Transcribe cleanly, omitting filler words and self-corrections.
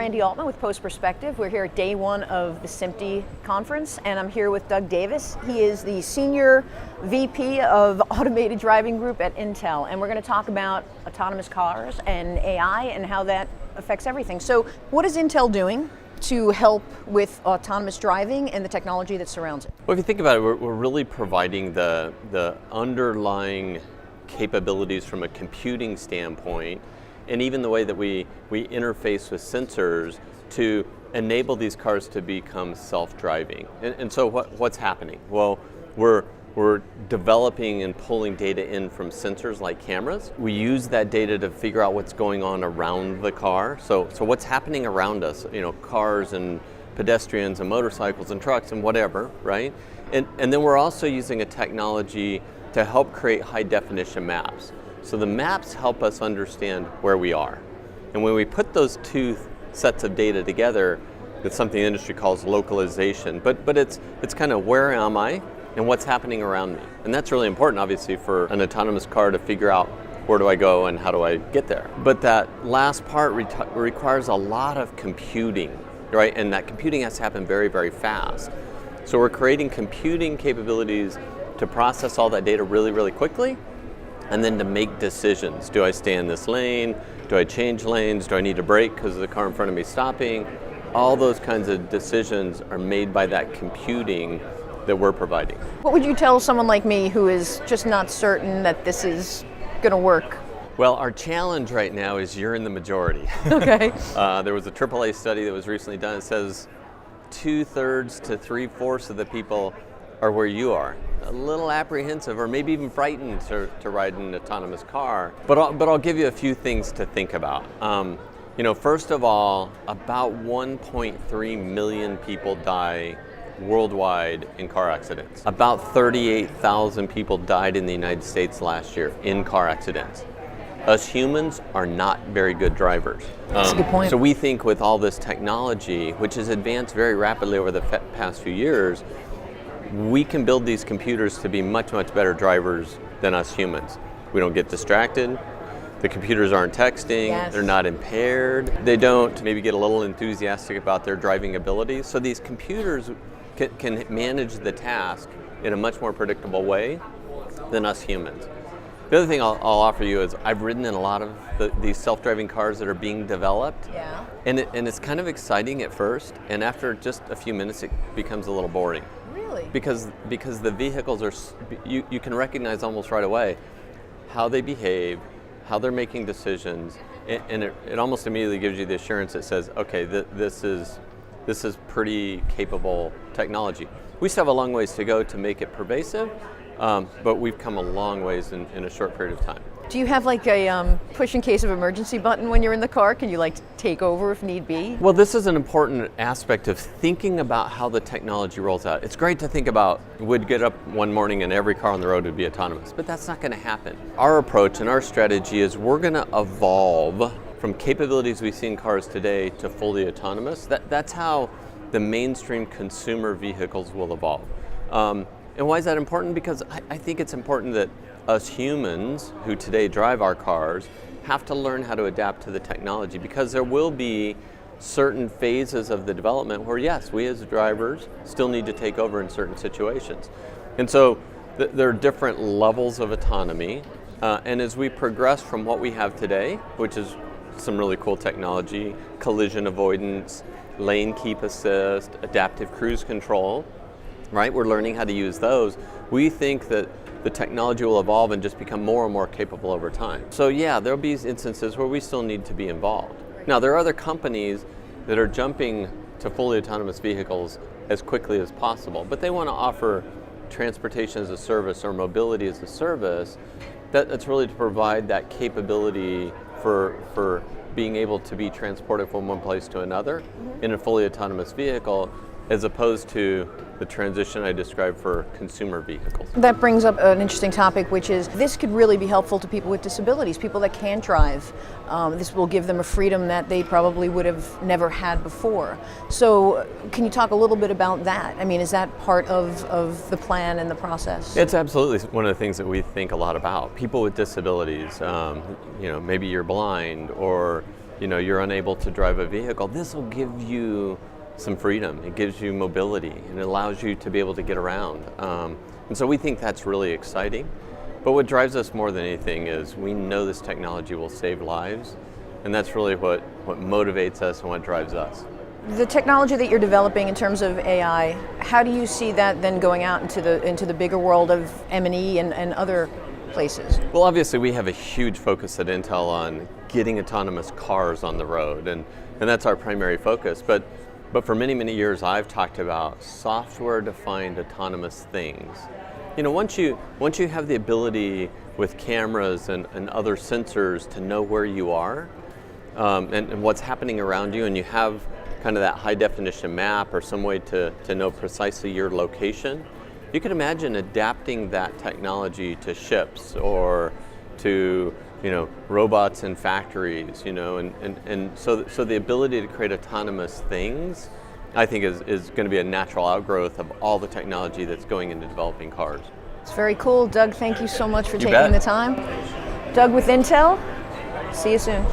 Randy Altman with Post Perspective. We're here at day one of the SMPTE conference, and I'm here with Doug Davis. He is the Senior VP of Automated Driving Group at Intel, and we're going to talk about autonomous cars and AI and how that affects everything. So what is Intel doing to help with autonomous driving and the technology that surrounds it? Well, if you think about it, we're really providing the underlying capabilities from a computing standpoint, and even the way that we interface with sensors to enable these cars to become self-driving. And so what's happening? Well, we're developing and pulling data in from sensors like cameras. We use that data to figure out what's going on around the car. So what's happening around us, cars and pedestrians and motorcycles and trucks and whatever, right? And then we're also using a technology to help create high definition maps. So the maps help us understand where we are. And when we put those two sets of data together, it's something the industry calls localization, but it's kind of where am I and what's happening around me. And that's really important, obviously, for an autonomous car to figure out where do I go and how do I get there. But that last part requires a lot of computing, right? And that computing has to happen very, very fast. So we're creating computing capabilities to process all that data really, really quickly, and then to make decisions. Do I stay in this lane? Do I change lanes? Do I need to brake because the car in front of me is stopping? All those kinds of decisions are made by that computing that we're providing. What would you tell someone like me who is just not certain that this is going to work? Well, our challenge right now is you're in the majority. Okay. There was a AAA study that was recently done. It says 2/3 to 3/4 of the people are where you are. A little apprehensive or maybe even frightened to ride an autonomous car. But I'll give you a few things to think about. First of all, about 1.3 million people die worldwide in car accidents. About 38,000 people died in the United States last year in car accidents. Us humans are not very good drivers. That's a good point. So we think with all this technology, which has advanced very rapidly over the past few years, we can build these computers to be much, much better drivers than us humans. We don't get distracted. The computers aren't texting. Yes. They're not impaired. They don't maybe get a little enthusiastic about their driving abilities. So these computers can manage the task in a much more predictable way than us humans. The other thing I'll offer you is I've ridden in a lot of these self-driving cars that are being developed. Yeah. And it's kind of exciting at first, and after just a few minutes it becomes a little boring. Really? Because the vehicles are, you can recognize almost right away how they behave, how they're making decisions, and it almost immediately gives you the assurance that says, okay, this is pretty capable technology. We still have a long ways to go to make it pervasive, but we've come a long ways in a short period of time. Do you have like a push in case of emergency button when you're in the car? Can you like take over if need be? Well, this is an important aspect of thinking about how the technology rolls out. It's great to think about, we'd get up one morning and every car on the road would be autonomous, but that's not going to happen. Our approach and our strategy is we're going to evolve from capabilities we see in cars today to fully autonomous. That's how the mainstream consumer vehicles will evolve. And why is that important? Because I think it's important that us humans who today drive our cars have to learn how to adapt to the technology, because there will be certain phases of the development where, yes, we as drivers still need to take over in certain situations. And so there are different levels of autonomy. And as we progress from what we have today, which is some really cool technology, collision avoidance, lane keep assist, adaptive cruise control, right? We're learning how to use those. We think that the technology will evolve and just become more and more capable over time. So yeah, there'll be instances where we still need to be involved. Now, there are other companies that are jumping to fully autonomous vehicles as quickly as possible, but they want to offer transportation as a service or mobility as a service. That's really to provide that capability for being able to be transported from one place to another in a fully autonomous vehicle, as opposed to the transition I described for consumer vehicles. That brings up an interesting topic, which is this could really be helpful to people with disabilities, people that can't drive. This will give them a freedom that they probably would have never had before. So can you talk a little bit about that? I mean, is that part of the plan and the process? It's absolutely one of the things that we think a lot about. People with disabilities, maybe you're blind or you're unable to drive a vehicle, this will give you some freedom. It gives you mobility, and it allows you to be able to get around. And so we think that's really exciting. But what drives us more than anything is we know this technology will save lives, and that's really what motivates us and what drives us. The technology that you're developing in terms of AI, how do you see that then going out into the bigger world of M&E and other places? Well, obviously we have a huge focus at Intel on getting autonomous cars on the road, and that's our primary focus. But for many, many years I've talked about software-defined autonomous things. Once you have the ability with cameras and other sensors to know where you are and what's happening around you, and you have kind of that high definition map or some way to know precisely your location, you can imagine adapting that technology to ships or to robots in factories, and so the ability to create autonomous things, I think is going to be a natural outgrowth of all the technology that's going into developing cars. It's very cool. Doug, thank you so much for You taking bet. the time. Doug with Intel, see you soon.